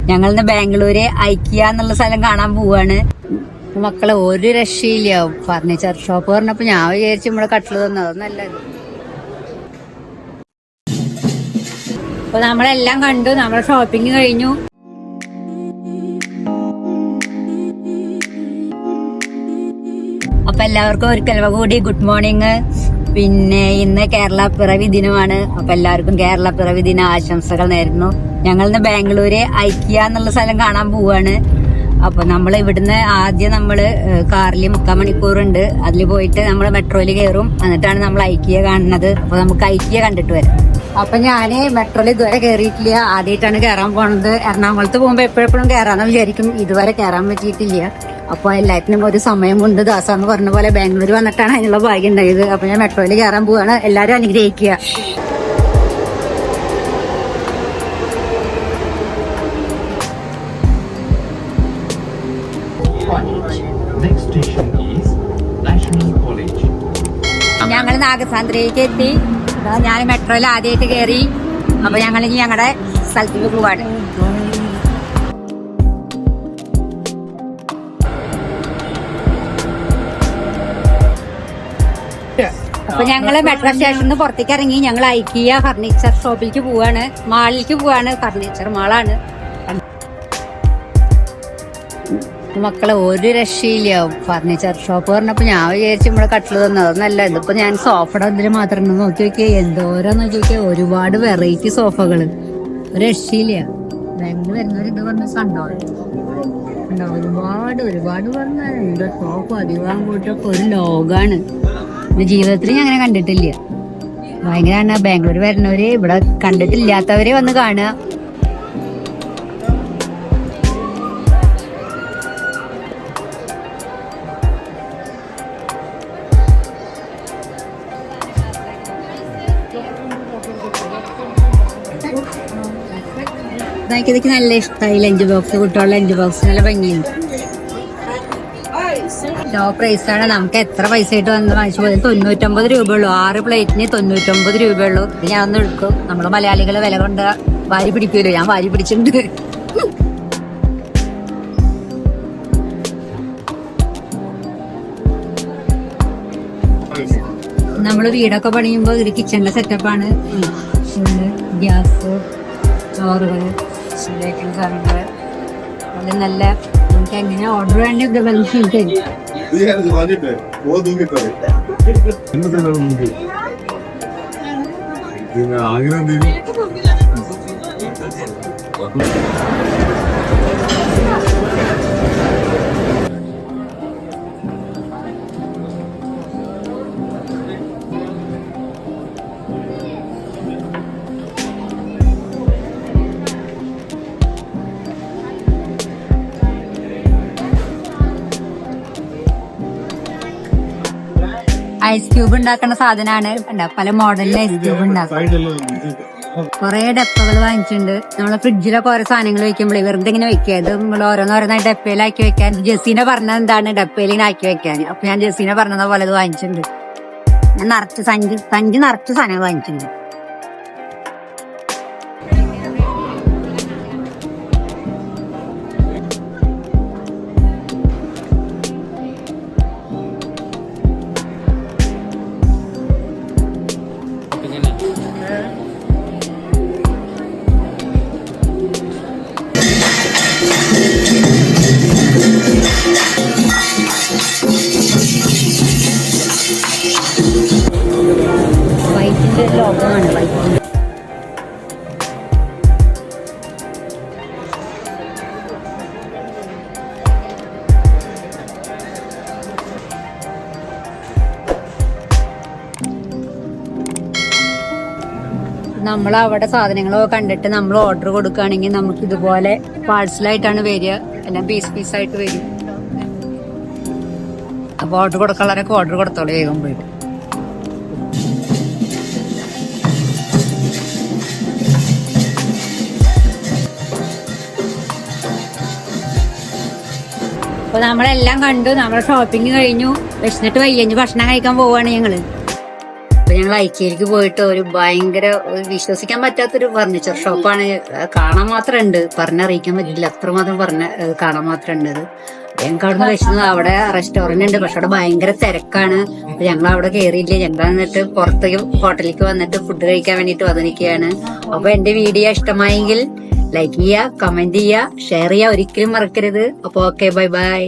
ഞങ്ങളിന്ന് ബാംഗ്ലൂര് ഐക്കിയ എന്നുള്ള സ്ഥലം കാണാൻ പോവാണ്. മക്കളെ ഒരു രക്ഷയില്ല. ഫർണിച്ചർ ഷോപ്പ് പറഞ്ഞപ്പോ ഞാൻ വിചാരിച്ചു നമ്മളെ കട്ടില് തന്നു. അത് നല്ലത്. അപ്പൊ നമ്മളെല്ലാം കണ്ടു, നമ്മളെ ഷോപ്പിംഗ് കഴിഞ്ഞു. അപ്പൊ എല്ലാവർക്കും ഒരിക്കൽ കൂടി ഗുഡ് മോർണിംഗ്. പിന്നെ ഇന്ന് കേരള പിറവി ദിനമാണ്. അപ്പൊ എല്ലാവർക്കും കേരള പിറവി ദിന ആശംസകൾ നേരുന്നു. ഞങ്ങളിന്ന് ബാംഗ്ലൂര് ഐക്കിയ എന്നുള്ള സ്ഥലം കാണാൻ പോവാണ്. അപ്പൊ നമ്മൾ ഇവിടുന്ന് ആദ്യം നമ്മള് കാറിൽ 3/4 മണിക്കൂറുണ്ട്. അതിൽ പോയിട്ട് നമ്മൾ മെട്രോയിൽ കയറും. എന്നിട്ടാണ് നമ്മൾ ഐക്കിയ കാണുന്നത്. അപ്പൊ നമുക്ക് ഐക്കിയ കണ്ടിട്ട് വരാം. അപ്പൊ ഞാന് മെട്രോയിൽ ഇതുവരെ കയറിയിട്ടില്ല. ആദ്യമായിട്ടാണ് കയറാൻ പോണത്. എറണാകുളത്ത് പോകുമ്പോ എപ്പോഴെപ്പോഴും കയറാന്ന് വിചാരിക്കും. ഇതുവരെ കയറാൻ പറ്റിയിട്ടില്ല. അപ്പൊ എല്ലാറ്റിനും ഒരു സമയമുണ്ട്. ദാസാന്ന് പറഞ്ഞ പോലെ ബാംഗ്ലൂർ വന്നിട്ടാണ് അതിനുള്ള ഭാഗ്യം ഉണ്ടായത്. അപ്പൊ ഞാൻ മെട്രോയിൽ കയറാൻ പോവാണ്. എല്ലാരും അനുഗ്രഹിക്കുക. ഞങ്ങൾ നാഗസാന്ദ്രയിലേക്ക് എത്തി. ഞാൻ മെട്രോയിൽ ആദ്യമായിട്ട് കയറി. അപ്പൊ ഞങ്ങൾ ഇനി ഞങ്ങളുടെ സ്ഥലത്തേക്ക് പോവാണ്. അപ്പൊ ഞങ്ങള് മെട്രോ സ്റ്റേഷനിൽ നിന്ന് പുറത്തേക്ക് ഇറങ്ങി. ഞങ്ങൾ ഐക്കിയ ഫർണിച്ചർ ഷോപ്പിലേക്ക് പോവാണ്. മാളിലേക്ക് പോവാണ്. ഫർണിച്ചർ മാളാണ്. മക്കളെ ഒരു രക്ഷയില്ല. ഫർണിച്ചർ ഷോപ്പ് പറഞ്ഞപ്പോ ഞാൻ വിചാരിച്ചു നമ്മളെ കട്ടില് തന്നു. അത് നല്ലത്. ഇപ്പൊ ഞാൻ സോഫയുടെ ഇതില് മാത്രം നോക്കി നോക്കിയാൽ എന്തോരാന്ന് നോക്കി നോക്കിയാൽ ഒരുപാട് വെറൈറ്റി സോഫകള്. ഒരു രക്ഷയില്ല. ബാംഗ്ലൂർ വരുന്നവര് ഇത് പറഞ്ഞ കണ്ടോ, ഒരുപാട് പറഞ്ഞാൽ എന്റെ ഷോപ്പ് അധികം കൂട്ടൊക്കെ ഒരു ലോകാണ്. ജീവിതത്തിൽ ഞാൻ അങ്ങനെ കണ്ടിട്ടില്ല. ഭയങ്കരമാണ്. ബാംഗ്ലൂർ വരുന്നവര്, ഇവിടെ കണ്ടിട്ടില്ലാത്തവരെ വന്ന് കാണുക. ഇതൊക്കെ നല്ല ഇഷ്ടമായി. ലഞ്ച് ബോക്സ്, കുട്ടികളുടെ ലഞ്ച് ബോക്സ് നല്ല ഭംഗിയുണ്ട്. ലോ പ്രൈസാണ്. നമുക്ക് എത്ര പൈസ ആയിട്ട് വന്ന് വാങ്ങിച്ചു പോയത്? 99 രൂപയുള്ളൂ. 6 പ്ലേറ്റിന് 99 രൂപയുള്ളൂ. ഇത് ഞാൻ ഒന്ന് എടുക്കും. നമ്മള് മലയാളികള് വില കൊണ്ട് വാരി പിടിക്കുമല്ലോ. ഞാൻ വാരി പിടിച്ചിട്ടുണ്ട്. നമ്മള് വീടൊക്കെ പണിയുമ്പോ ഒരു കിച്ചണിന്റെ സെറ്റപ്പാണ്. ഗ്യാസ്, ചോറുകള്, സാധനങ്ങള് നല്ല. നമുക്ക് എങ്ങനെ ഓർഡർ വേണ്ടി ഐസ് ക്യൂബ് ഉണ്ടാക്കുന്ന സാധനമാണ്. പല മോഡലിൽ ഐസ് ക്യൂബ് ഉണ്ടാക്കും. കുറെ ഡപ്പകൾ വാങ്ങിച്ചിട്ടുണ്ട്. നമ്മളെ ഫ്രിഡ്ജിലൊക്കെ ഓരോ സാധനങ്ങൾ വെക്കുമ്പോൾ വെറുതെ ഇങ്ങനെ വെക്കുക. ഇത് നമ്മൾ ഓരോന്നോരോന്നായി ഡപ്പയിലാക്കി വെക്കാൻ. ജെസ്സിനെ പറഞ്ഞത് എന്താണ് ഡപ്പയിൽ ഇങ്ങനെ ആക്കി വെക്കാൻ. അപ്പൊ ഞാൻ ജെസ്സിനെ പറഞ്ഞത് പോലെ ഇത് വാങ്ങിച്ചിട്ടുണ്ട്. ഞാൻ നിറച്ച് സഞ്ചി നിറച്ച് സാധനങ്ങൾ വാങ്ങിച്ചിട്ടുണ്ട്. വൈറ്റിന്റെ ലോകമാണ്. വൈറ്റിന്റെ നമ്മൾ അവിടെ സാധനങ്ങളൊക്കെ കണ്ടിട്ട് നമ്മൾ ഓർഡർ കൊടുക്കുകയാണെങ്കിൽ നമുക്ക് ഇതുപോലെ പാഴ്സലായിട്ടാണ് വരിക. എല്ലാം പീസായിട്ട് വരും. അപ്പൊ ഓർഡർ കൊടുക്കാനുള്ളവരൊക്കെ ഓർഡർ കൊടുത്തോളൂ വേഗം പോയിട്ട്. അപ്പൊ നമ്മളെല്ലാം കണ്ടു. നമ്മളെ ഷോപ്പിംഗ് കഴിഞ്ഞു. വിശന്നിട്ട് വയ്യഞ്ഞ് ഭക്ഷണം കഴിക്കാൻ പോവാണ് ഞങ്ങള്. അപ്പൊ ഞങ്ങൾ ഐക്യയിലേക്ക് പോയിട്ട് ഒരു ഭയങ്കര വിശ്വസിക്കാൻ പറ്റാത്തൊരു ഫർണിച്ചർ ഷോപ്പാണ്. കാണാൻ മാത്രം ഉണ്ട്, പറഞ്ഞറിയിക്കാൻ പറ്റില്ല, അത്രമാത്രം കാണാൻ മാത്രം ഉണ്ട്. അത് ഞങ്ങൾക്ക് അവിടെ നിന്ന് കഴിച്ചത് അവിടെ റെസ്റ്റോറന്റ് ഉണ്ട്, പക്ഷെ അവിടെ ഭയങ്കര തിരക്കാണ്. ഞങ്ങൾ അവിടെ കയറിയില്ല. ഞങ്ങൾ എന്നിട്ട് പുറത്തേക്ക് ഹോട്ടലിലേക്ക് വന്നിട്ട് ഫുഡ് കഴിക്കാൻ വേണ്ടിട്ട് വന്നിരിക്കുകയാണ്. അപ്പൊ എന്റെ വീഡിയോ ഇഷ്ടമായെങ്കിൽ ലൈക്ക് ചെയ്യുക, കമന്റ് ചെയ്യുക, ഷെയർ ചെയ്യുക, ഒരിക്കലും മറക്കരുത്. അപ്പൊ ഓക്കെ, ബൈ ബൈ.